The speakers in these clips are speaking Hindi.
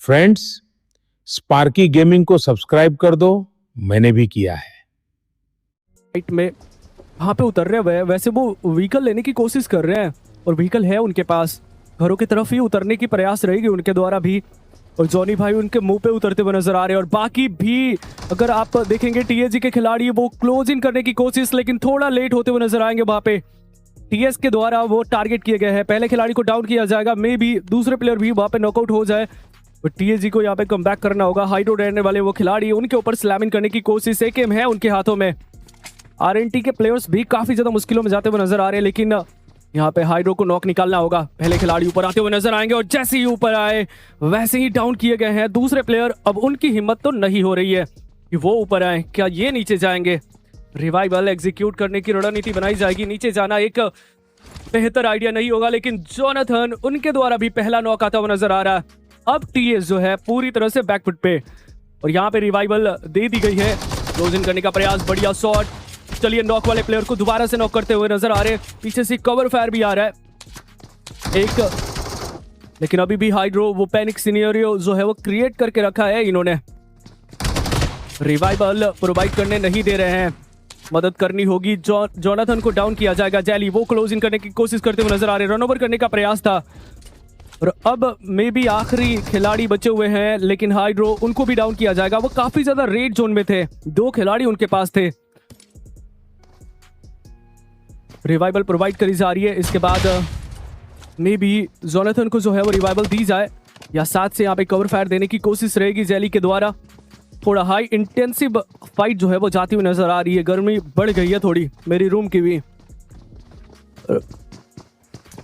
फ्रेंड्स, स्पार्की गेमिंग को सब्सक्राइब कर दो, मैंने भी किया है। राइट में वहां पे उतर रहे हुए वैसे वो व्हीकल लेने की कोशिश कर रहे हैं और व्हीकल है उनके पास। घरों की तरफ ही उतरने की प्रयास रहेगी उनके द्वारा भी और जॉनी भाई उनके मुंह पे उतरते हुए नजर आ रहे हैं। और बाकी भी अगर आप देखेंगे टीएजी के खिलाड़ी वो क्लोज इन करने की कोशिश लेकिन थोड़ा लेट होते हुए नजर आएंगे। वहां पे टीएस के द्वारा वो टारगेट किए गए हैं, पहले खिलाड़ी को डाउन किया जाएगा, मे भी दूसरे प्लेयर भी वहां पे नॉकआउट हो जाए। और टीएजी को यहाँ पे कम बैक करना होगा। हाइड्रो रहने वाले वो खिलाड़ी उनके ऊपर स्लैमिंग करने की कोशिश, एकेएम है उनके हाथों में। आरएनटी के प्लेयर्स भी काफी ज्यादा मुश्किलों में जाते हुए नजर आ रहे हैं लेकिन यहाँ पे हाइड्रो को नॉक निकालना होगा। पहले खिलाड़ी ऊपर आते हुए नजर आएंगे और जैसे ही ऊपर आए वैसे ही डाउन किए गए हैं दूसरे प्लेयर। अब उनकी हिम्मत तो नहीं हो रही है कि वो ऊपर आए, क्या ये नीचे जाएंगे? रिवाइवल एग्जीक्यूट करने की रणनीति बनाई जाएगी। नीचे जाना एक बेहतर आइडिया नहीं होगा लेकिन जोनाथन उनके द्वारा भी पहला नॉक आता हुआ नजर आ रहा है। अब टीएस जो है पूरी तरह से बैकफुट पे और यहाँ पे रिवाइवल दे दी गई है। क्लोज इन करने का प्रयास, बढ़िया शॉट। चलिए नॉक वाले प्लेयर को दोबारा से नॉक करते हुए नजर आ रहे हैं। पीछे से कवर फायर भी आ रहा है एक, लेकिन अभी भी हाइड्रो वो पैनिक सिनेरियो जो है वो क्रिएट करके रखा है इन्होंने। रिवाइवल प्रोवाइड करने नहीं दे रहे हैं, मदद करनी होगी। जोनाथन को डाउन किया जाएगा। जैली वो क्लोज इन करने की कोशिश करते हुए नजर आ रहे हैं, रन ओवर करने का प्रयास था। और अब मे भी आखिरी खिलाड़ी बचे हुए हैं लेकिन हाइड्रो उनको भी डाउन किया जाएगा। वो काफी ज्यादा रेड जोन में थे, 2 खिलाड़ी उनके पास थे। रिवाइवल प्रोवाइड करी जा रही है। इसके बाद मे भी जोनाथन को जो है वो रिवाइवल दी जाए या साथ से यहाँ पे कवर फायर देने की कोशिश रहेगी जैली के द्वारा। थोड़ा हाई इंटेंसिव फाइट जो है वो जाती हुई नजर आ रही है। गर्मी बढ़ गई है थोड़ी मेरी रूम की भी।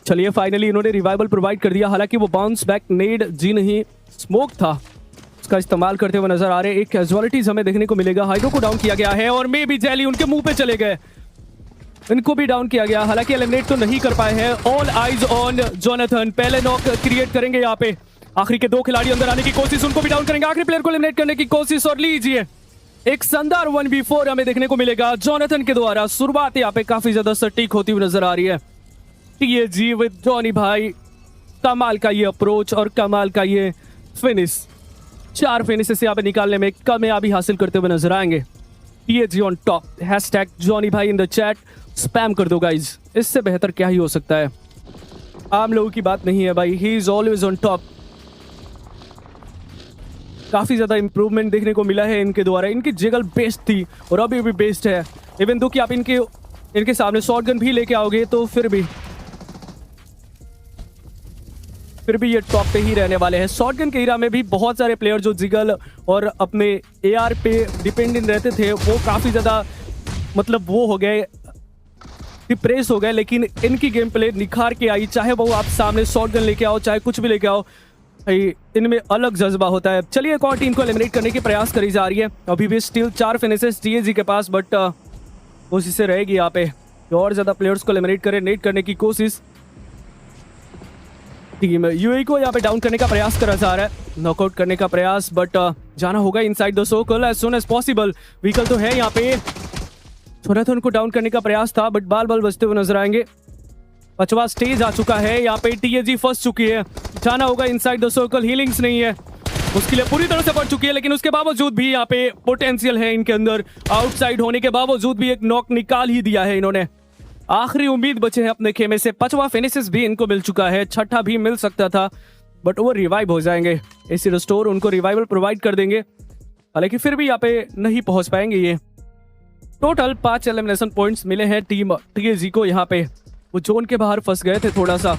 चलिए फाइनली इन्होंने रिवाइवल प्रोवाइड कर दिया। हालांकि वो बाउंस बैक नेड जी नहीं स्मोक था, उसका इस्तेमाल करते हुए नजर आ रहे हैं। एक कैजुअलिटीज हमें देखने को मिलेगा। हाइड्रो को डाउन किया गया है और मे भी जैली उनके मुंह पे चले गए, इनको भी डाउन किया गया। हालांकि एलिमिनेट तो नहीं कर पाए हैं। ऑल आइज ऑन जोनाथन, पहले नॉक क्रिएट करेंगे यहाँ पे। आखिरी के 2 खिलाड़ी अंदर आने की कोशिश, उनको भी डाउन करेंगे। आखिरी प्लेयर को एलिमिनेट करने की कोशिश और लीजिए एक शानदार 1v4 हमें देखने को मिलेगा जोनाथन के द्वारा। शुरुआत यहाँ पे काफी ज्यादा सटीक होती हुई नजर आ रही है। टीएजी विद जॉनी भाई, कमाल का ये अप्रोच और कमाल का ये फिनिश। 4 फिनिशेस यहाँ पे निकालने में कामयाबी हासिल करते हुए नजर आएंगे। TAG on top, hashtag Johnny भाई इन द चैट, स्पैम कर दो गाइज। इससे बेहतर क्या ही हो सकता है? आम लोगों की बात नहीं है भाई, he is always on top. काफी ज्यादा इंप्रूवमेंट देखने को मिला है इनके द्वारा। इनकी जगल बेस्ट थी और अभी भी बेस्ट है। इवन दो कि आप इनके सामने शॉटगन भी लेके आओगे तो फिर भी ये टॉप पे ही रहने वाले हैं। शॉटगन के एरा में भी बहुत सारे प्लेयर जो जिगल और अपने एआर पे डिपेंडेंट रहते थे वो काफी ज्यादा मतलब वो हो गए, डिप्रेस हो गए। लेकिन इनकी गेम प्ले निखार के आई, चाहे वो आप सामने शॉटगन लेके आओ चाहे कुछ भी लेके आओ, इनमें अलग जज्बा होता है। चलिए एक और टीम को एलिमिनेट करने की प्रयास करी जा रही है। अभी भी स्टिल 4 फिनिशेस टीएजी के पास, बट कोशिश से रहेगी यहाँ पे और ज्यादा प्लेयर्स को एलिमिनेट करे, नेट करने की कोशिश। टीम यूएई को यहाँ पे डाउन करने का प्रयास करा जा रहा है, नॉकआउट करने का प्रयास, बट जाना होगा inside the circle as soon as possible. Vehicle तो है यहाँ पे, जोनाथन को डाउन करने का प्रयास था बट बाल बजते हुए नजर आएंगे। 5वां स्टेज आ चुका है यहाँ पे, टीएजी फंस चुकी है। जाना होगा इनसाइड द सर्कल, हीलिंग्स नहीं है, उसके लिए पूरी तरह से पड़ चुकी है लेकिन उसके बावजूद भी यहाँ पे पोटेंशियल है इनके अंदर। आउटसाइड होने के बावजूद भी एक नॉक निकाल ही दिया है इन्होंने। आखिरी उम्मीद बचे हैं अपने खेमे से। 5वां फिनिशेस भी इनको मिल चुका है, 6ठा भी मिल सकता था बट वो रिवाइव हो जाएंगे। एसी रिस्टोर उनको रिवाइवल प्रोवाइड कर देंगे, हालांकि फिर भी यहाँ पे नहीं पहुंच पाएंगे ये। टोटल 5 एलिमिनेशन पॉइंट्स मिले हैं टीम टीएजी को। यहाँ पे वो जोन के बाहर फंस गए थे थोड़ा सा।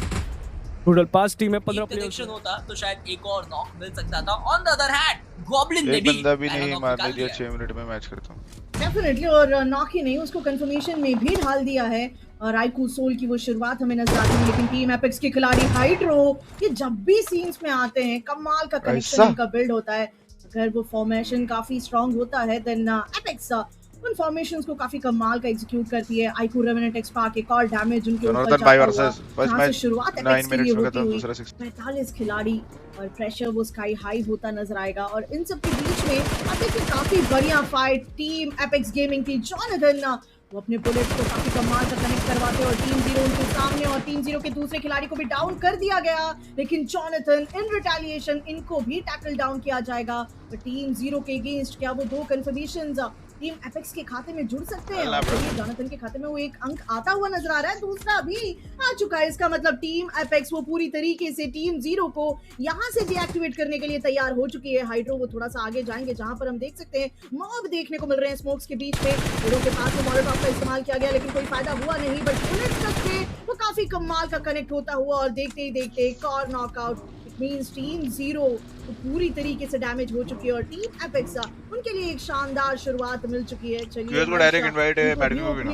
टोटल 5 टीम में 15 प्लेयर होता तो शायद एक और नॉक मिल सकता था। On the other hand goblin ने भी बंदा भी नहीं मारने दिया। 6 मिनट में मैच करता हूं डेफिनेटली, और नॉक ही नहीं उसको कंफर्मेशन में भी ढाल दिया है। राइकू सोल की वो शुरुआत हमें नजर आती है लेकिन टीम एपेक्स के खिलाड़ी हाइड्रो ये जब भी सीन्स में आते हैं कमाल का कनेक्शन इनका बिल्ड होता है। अगर वो फॉर्मेशन काफी स्ट्रांग होता है देन एपेक्स उन फॉर्मेशंस को काफी कमाल का एग्जीक्यूट करती है। आईकू रेवेनेंट एक्सपार्क एक और डैमेज उनके ऊपर जाता हुआ। यहां से शुरुआत एपेक्स के लिए होती हुई 45 खिलाड़ी और प्रेशर वो स्काई हाई होता नजर आएगा। और इन सब के बीच में अब देखिए काफी बढ़िया फाइट टीम एपेक्स गेमिंग की। जोनाथन वो अपने बुलेट्स को काफी कमाल का कनेक्ट करवाते हैं और टीम 0 उनके सामने, और टीम 0 के दूसरे खिलाड़ी को भी डाउन कर दिया गया, लेकिन जॉनथन इन रिटेलिएशन इनको भी टैकल डाउन किया जाएगा। टीम 0 के अगेंस्ट क्या वो 2 कंफर्मेशंस टीम एपेक्स के खाते में जुड़ सकते हैं? और जॉनथन के खाते में वो एक अंक आता हुआ नजर आ रहा है, दूसरा भी आ चुका है। इसका मतलब टीम एपेक्स वो पूरी तरीके से टीम 0 को यहाँ से डीएक्टिवेट करने के लिए तैयार हो चुकी है। हाइड्रो वो थोड़ा सा आगे जाएंगे, जहां पर हम देख सकते हैं मॉब देखने को मिल रहे हैं स्मोक्स के बीच में। हीरो के पास में मॉलोटॉव का इस्तेमाल किया गया, लेकिन कोई फायदा हुआ नहीं। बट बुलेट्स तक से वो काफी कमाल का कनेक्ट होता हुआ, और देखते ही देखते एक और नॉकआउट मींस टीम 0 तो पूरी तरीके से डैमेज हो चुकी है, और टीम एपेक्स उनके लिए एक शानदार शुरुआत मिल चुकी है। चलिए क्यूएस को डायरेक्ट इनवाइट है बैटिंग को भी ना,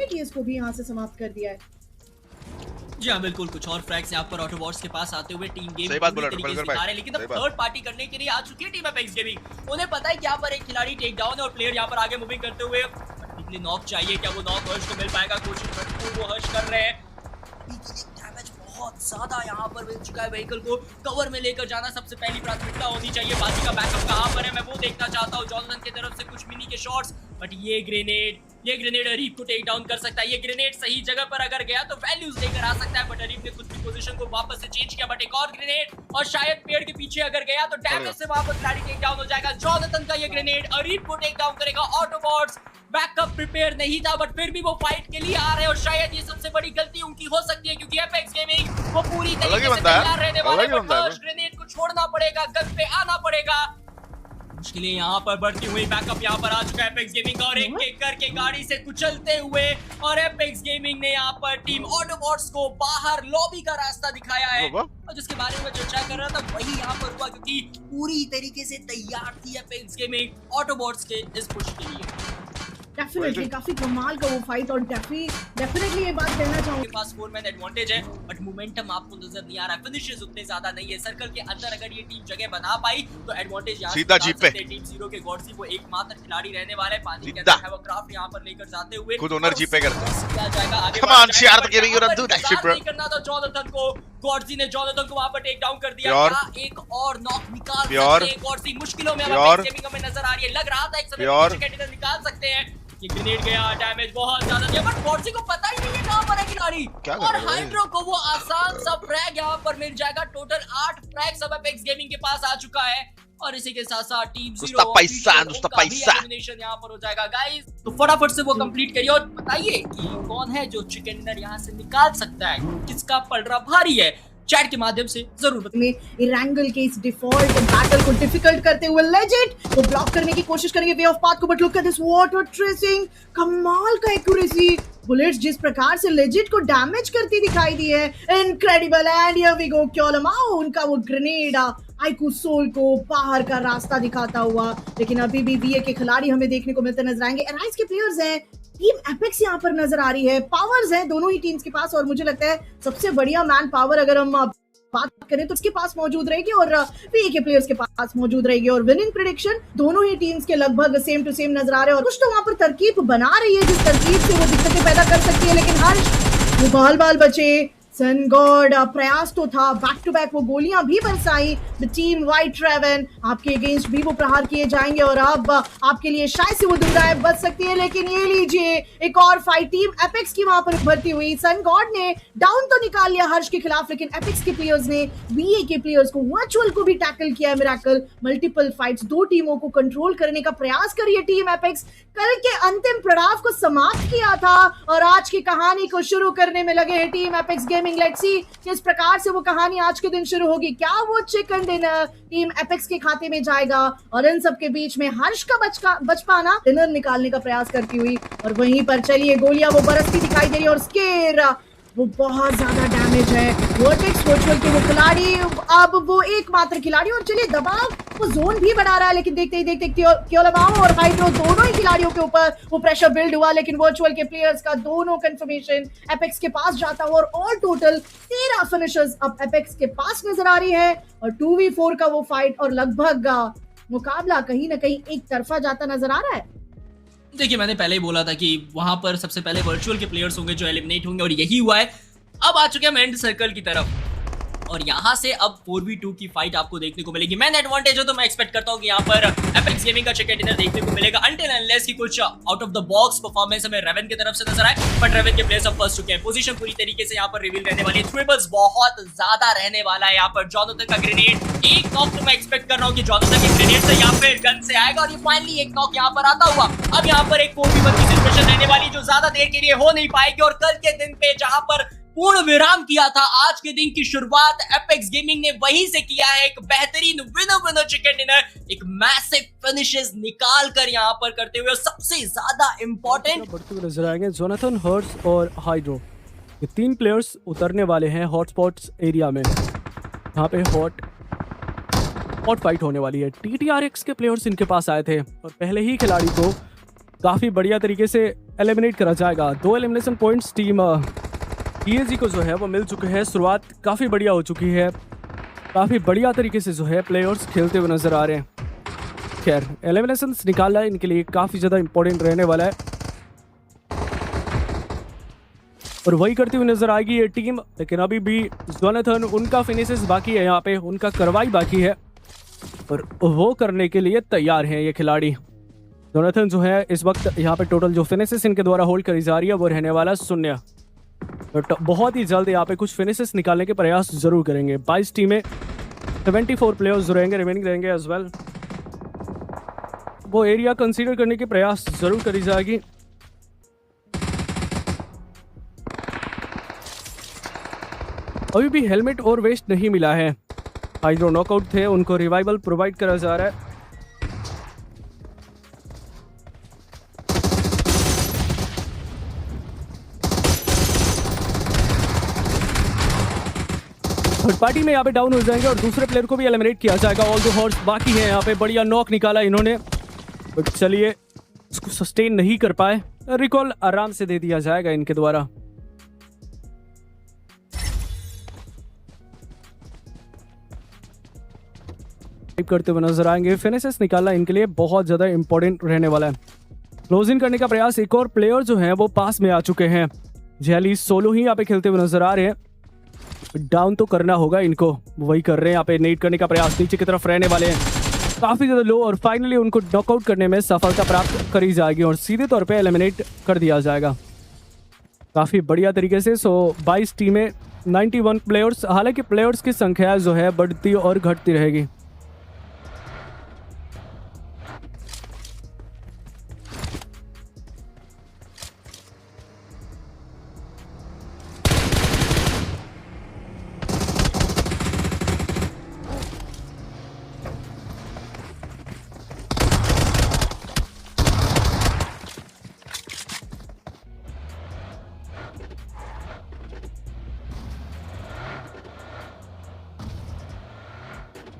एटीएस को भी यहां से समाप्त कर दिया है। जी हाँ बिल्कुल, कुछ और फ्रैग्स यहाँ पर ऑटोबॉट्स के पास आते हुए टीम गेम सही बात बोला ट्रिपल कर भाई, लेकिन अब थर्ड पार्टी करने के लिए आ चुकी है टीम एपेक्स गेमिंग। उन्हें पता है कि यहाँ पर एक खिलाड़ी टेक डाउन है और प्लेयर यहाँ पर आगे मूविंग करते हुए नॉक चाहिए। क्या वो नॉक हर्ष को मिल पाएगा? कोशिश करते वो हर्ष कर रहे हैं। डैमेज बहुत ज्यादा यहाँ पर मिल चुका है। व्हीकल को कवर में लेकर जाना सबसे पहली प्राथमिकता होनी चाहिए। बाकी का बैकअप कहाँ पर है मैं वो देखना चाहता हूँ। जॉनथन की तरफ से कुछ मिनी के शॉट्स, बट ये ग्रेनेड अरीब को टेक डाउन कर सकता है। ये ग्रेनेड सही जगह पर अगर गया तो वैल्यूज लेकर आ सकता है, बट अरीब ने खुद की पोजीशन को वापस से चेंज किया। बट एक और ग्रेनेड और शायद पेड़ के पीछे अगर गया तो डैमेज से वापस खिलाड़ी टेक डाउन हो जाएगा। जॉनथन का ये ग्रेनेड अरीब को टेक डाउन करेगा। ऑटोबॉट्स बैकअप प्रिपेयर नहीं था, बट फिर भी वो फाइट के लिए आ रहे हैं, और शायद ये सबसे बड़ी गलती उनकी हो सकती है, क्योंकि एपेक्स गेमिंग वो पूरी तरीके से तैयार रहने वाले हैं। ग्रेनेड को छोड़ना पड़ेगा, गन पे आना पड़ेगा। मुश्किलें यहाँ पर बढ़ती हुई, बैकअप यहाँ पर आ चुका है एपेक्स गेमिंग का, और एक एक करके गाड़ी से कुचलते हुए, और एपेक्स गेमिंग ने यहाँ पर टीम ऑटोबॉट्स को बाहर लॉबी का रास्ता दिखाया है। और जिसके बारे में चर्चा कर रहा था वही यहाँ पर हुआ, क्योंकि पूरी तरीके से तैयार थी एपेक्स गेमिंग ऑटोबॉट्स के इस पुश के लिए। डेफिनेटली काफी कमाल का वो फाइट, और डेफिनेटली ये बात कहना चाहूंगा के पास 4 मैन एडवांटेज है, बट मोमेंटम आपको नजर नहीं आ रहा है। फिनिशेस उतने ज्यादा नहीं है। सर्कल के अंदर अगर ये टीम जगह बना पाई तो एडवांटेज यहां सीधा जीप पे टीम 0 के गॉडसी वो एकमात्र खिलाड़ी रहने वाले हैं। पानी के अंदर है वो क्राफ्ट यहां पर लेकर जाते हुए खुद ओनर जीप पे करता है। क्या जाएगा आगे? Come on share the gaming you do that shit bro. करना था जॉनथन को, गॉडसी ने जॉनथन को वहां पर टेक डाउन कर दिया। क्या एक और नॉक निकाल सकते हैं? गॉडसी मुश्किलों में अब गेमिंग हमें नजर आ रही है। लग रहा था एक समय कैंडिडेट निकाल सकते हैं। ये ग्रेनेड गया, डैमेज बहुत ज्यादा दिया, बट गॉडसी को पता ही नहीं है कहां पर है खिलाड़ी, और हाइड्रो को वो आसान सा फ्रैग यहां पर मिल जाएगा। टोटल 8 फ्रैग सब एपेक्स गेमिंग के पास आ चुका है, और इसी के साथ साथ टीम 0 पैसा एलिमिनेशन यहां पर हो जाएगा गाइस। तो फटाफट से वो कंप्लीट करिए और बताइए कि कौन है जो चिकन डिनर यहां से निकाल सकता है, किसका पलड़ा भारी है। चैट के माध्यम से जरूर बताइए। इरैंगल के इस डिफॉल्ट बैटल को डिफिकल्ट करते हुए लेजेंड वो ब्लॉक करने की कोशिश करेंगे वे ऑफ पाथ को, but look at this water tracing, कमाल का एक्यूरेसी। बुलेट्स जिस प्रकार से लेजेंड को डैमेज करती दिखाई दी है, incredible. And here we go, क्योलमाओ उनका वो ग्रेनेड आइकू सोल को बाहर का रास्ता दिखाता हुआ, लेकिन अभी भी वीए के खिलाड़ी हमें देखने को मिलते नजर आएंगे। एराइज के प्लेयर्स हैं, टीम एपेक्स यहाँ पर नजर आ रही है, पावर्स हैं दोनों ही टीम्स के पास, और मुझे लगता है सबसे बढ़िया मैन पावर अगर हम बात करें तो उसके पास मौजूद रहेगी, और वीए के प्लेयर्स के पास मौजूद रहेगी। और विनिंग प्रेडिक्शन दोनों ही टीम्स के लगभग सेम टू सेम नजर आ रहे हैं, और कुछ तो वहां पर तरकीब बना रही है जिस तरकीब से वो दिक्कतें पैदा कर सकती है, लेकिन हर्ष वो बाल बचे। सन गॉड प्रयास तो था, बैक टू बैक वो गोलियां भी बरसाई। द टीम व्हाइट रेवन आपके अगेंस्ट भी वो प्रहार किए जाएंगे, और अब आपके लिए शायद से वो दुर्गाएं बच सकती है, लेकिन ये लीजिए एक और फाइट टीम एपेक्स की वहां पर भर्ती हुई। सन गॉड ने डाउन तो निकाल लिया हर्ष के खिलाफ, लेकिन एपेक्स के प्लेयर्स ने वीए के प्लेयर्स को वर्चुअल को भी टैकल किया है। मिरेकल मल्टीपल फाइट्स, 2 टीमों को कंट्रोल करने का प्रयास कर रही है टीम एपेक्स। कल के अंतिम पड़ाव को समाप्त किया था, और आज की कहानी को शुरू करने में लगे हैं team apex gaming. Let's see किस प्रकार से वो कहानी आज के दिन शुरू होगी। क्या वो चिकन डिनर टीम एपेक्स के खाते में जाएगा, और इन सब के बीच में हर्ष का बच पाना डिनर निकालने का प्रयास करती हुई, और वहीं पर चलिए गोलियां वो बरसती दिखाई दे रही है, और स्केर वो बहुत ज्यादा डैमेज है। वर्टेक्स वर्चुअल के वो खिलाड़ी अब वो एकमात्र खिलाड़ी, और चलिए दबाव वो जोन भी बना रहा है, लेकिन देखते ही देखते क्योलमाओ और हाइड्रो दोनों ही खिलाड़ियों के ऊपर वो प्रेशर बिल्ड हुआ, लेकिन वर्चुअल के प्लेयर्स का दोनों कंफर्मेशन एपेक्स के पास जाता हुआ, और ऑल टोटल 13 फिनिशर्स अब एपेक्स के पास नजर आ रही है, और 2v4 का वो फाइट, और लगभग मुकाबला कहीं ना कहीं एक तरफा जाता नजर आ रहा है। देखिए मैंने पहले ही बोला था कि वहां पर सबसे पहले वर्चुअल के प्लेयर्स होंगे जो एलिमिनेट होंगे, और यही हुआ है। अब आ चुके हैं हम एंड सर्कल की तरफ। और यहाँ से अब 4v2 की फाइट आपको देखने को मिलेगी। मैन एडवांटेज हो तो मैं एक्सपेक्ट करता हूँ कि यहाँ पर एपेक्स गेमिंग का चिकन डिनर देखने को मिलेगा, अनटिल अनलेस की कुछ out of the box performance हमें रेवन की तरफ से नजर आए। बट रेवन के प्लेयर्स अब फंस चुके हैं, पोजीशन पूरी तरीके से यहाँ पर रिवील रहने वाली है, थ्रिबल्स बहुत ज्यादा रहने वाला है यहाँ पर। जॉनथन का ग्रेनेड, एक नॉक तो मैं एक्सपेक्ट कर रहा हूँ कि जॉनथन के ग्रेनेड से या फिर गन से आएगा, और ये फाइनली एक नॉक यहाँ पर आता हुआ। अब यहाँ पर एक 4v1 की सिचुएशन रहने वाली जो ज्यादा देर के लिए हो नहीं पाएगी, और कल के दिन पे जहां पर पूर्ण विराम किया था, आज के दिन की शुरुआत एपेक्स गेमिंग ने वहीं से किया है। एक बेहतरीन विनर चिकन डिनर, एक मैसिव फिनिशेस निकाल कर यहाँ पर करते हुए, और सबसे ज्यादा इंपॉर्टेंट बढ़ते हुए नजर आएंगे जोनाथन, हर्ट्स और हाइड्रो। ये 3 प्लेयर्स उतरने वाले हैं हॉटस्पॉट्स एरिया में, यहाँ पे हॉट फाइट होने वाली है। TTRX के प्लेयर्स इनके पास आए थे और पहले ही खिलाड़ी को काफी बढ़िया तरीके से एलिमिनेट करा जाएगा। 2 एलिमिनेशन पॉइंट्स टीम TAG को जो है वो मिल चुके हैं। शुरुआत काफ़ी बढ़िया हो चुकी है, काफ़ी बढ़िया तरीके से जो है प्लेयर्स खेलते हुए नज़र आ रहे हैं। खैर एलिमिनेशंस निकालना इनके लिए काफ़ी ज़्यादा इंपॉर्टेंट रहने वाला है, और वही करती हुई नज़र आएगी ये टीम। लेकिन अभी भी जोनाथन, उनका फिनिशेस बाकी है, यहाँ पे उनका कार्रवाई बाकी है, और वो करने के लिए तैयार हैं ये खिलाड़ी। जोनाथन जो है इस वक्त यहाँ पे टोटल जो फिनिशेस इनके द्वारा होल्ड करी जा रही है वो रहने वाला 0। तो बहुत ही जल्द यहाँ पे कुछ फिनिशेस निकालने के प्रयास जरूर करेंगे। 22 टीमें, 74 प्लेयर्स जो रहेंगे रिमेनिंग रहेंगे एज वेल। वो एरिया कंसीडर करने के प्रयास जरूर करी जाएगी। अभी भी हेलमेट और वेस्ट नहीं मिला है। हाइड्रो नॉकआउट थे, उनको रिवाइवल प्रोवाइड करा जा रहा है। थर्ड पार्टी में यहाँ पे डाउन हो जाएंगे और दूसरे प्लेयर को भी एलिमिनेट किया जाएगा। ऑल द हॉर्स बाकी हैं यहाँ पे, बढ़िया नॉक निकाला इन्होंने, बट चलिए इसको सस्टेन नहीं कर पाए। रिकॉल आराम से दे दिया जाएगा इनके द्वारा। करते हुए नजर आएंगे। फिनिशेस निकालना इनके लिए बहुत ज्यादा इंपॉर्टेंट रहने वाला है। क्लोज इन करने का प्रयास, एक और प्लेयर जो है वो पास में आ चुके हैं। जेली सोलो ही यहाँ पे खेलते हुए नजर आ रहे हैं। डाउन तो करना होगा इनको, वही कर रहे हैं यहाँ पे। नेट करने का प्रयास नीचे की तरफ रहने वाले हैं, काफी ज्यादा लो, और फाइनली उनको नॉकआउट करने में सफलता प्राप्त करी जाएगी और सीधे तौर पे एलिमिनेट कर दिया जाएगा काफी बढ़िया तरीके से। 22 टीमें, 91 प्लेयर्स। हालांकि प्लेयर्स की संख्या जो है बढ़ती और घटती रहेगी।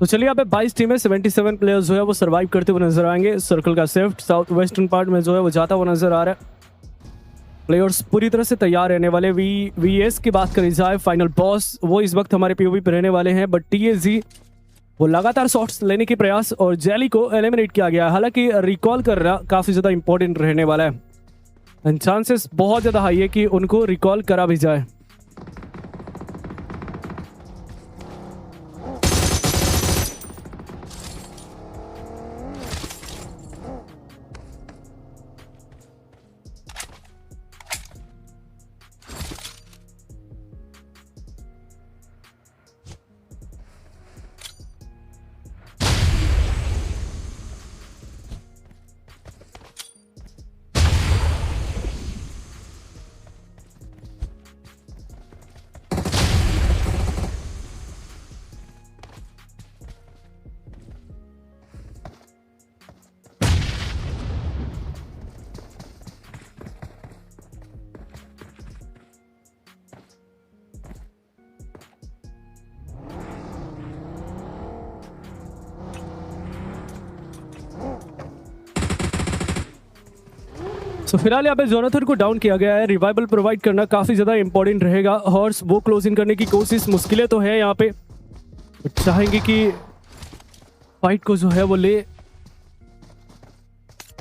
तो चलिए यहाँ पे 22 टीमें, 77 प्लेयर्स जो है वो सर्वाइव करते हुए नजर आएंगे। सर्कल का सेफ्ट साउथ वेस्टर्न पार्ट में जो है वो जाता हुआ नजर आ रहा है। प्लेयर्स पूरी तरह से तैयार रहने वाले। VS की बात करी जाए, फाइनल बॉस वो इस वक्त हमारे POV पे रहने वाले हैं, बट TAG वो लगातार शॉट्स लेने के प्रयास, और जेली को एलिमिनेट किया गया। हालांकि रिकॉल करना काफी ज्यादा इंपॉर्टेंट रहने वाला है, एंड चांसेस बहुत ज्यादा हाई है कि उनको रिकॉल करा भी जाए। तो फिलहाल यहाँ पे जोनाथन को डाउन किया गया है। रिवाइवल प्रोवाइड करना काफी ज्यादा इंपॉर्टेंट रहेगा। हॉर्स वो क्लोज इन करने की कोशिश, मुश्किलें तो है यहाँ पे, चाहेंगे कि फाइट को जो है वो ले,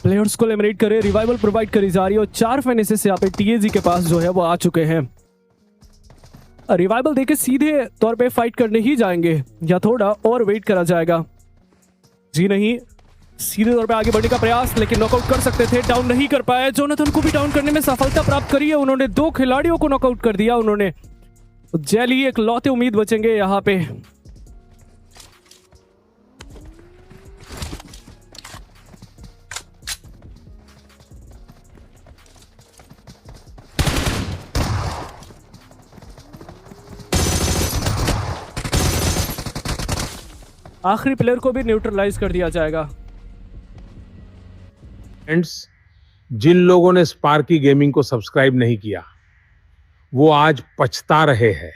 प्लेयर्स को एलिमिनेट करे। रिवाइवल प्रोवाइड करी जा रही है और 4 फिनिशेस यहाँ पे TAG के पास जो है वो आ चुके हैं। रिवाइवल देके सीधे तौर पे फाइट करने ही जाएंगे या थोड़ा और वेट करा जाएगा? जी नहीं, सीधे तौर पे आगे बढ़ने का प्रयास, लेकिन नॉकआउट कर सकते थे, डाउन नहीं कर पाए। जोनाथन को भी डाउन करने में सफलता प्राप्त करी है उन्होंने, 2 खिलाड़ियों को नॉकआउट कर दिया उन्होंने। जेली एक लौते उम्मीद बचेंगे यहाँ पे। आखिरी प्लेयर को भी न्यूट्रलाइज कर दिया जाएगा। फ्रेंड्स, जिन लोगों ने स्पार्की गेमिंग को सब्सक्राइब नहीं किया वो आज पछता रहे हैं।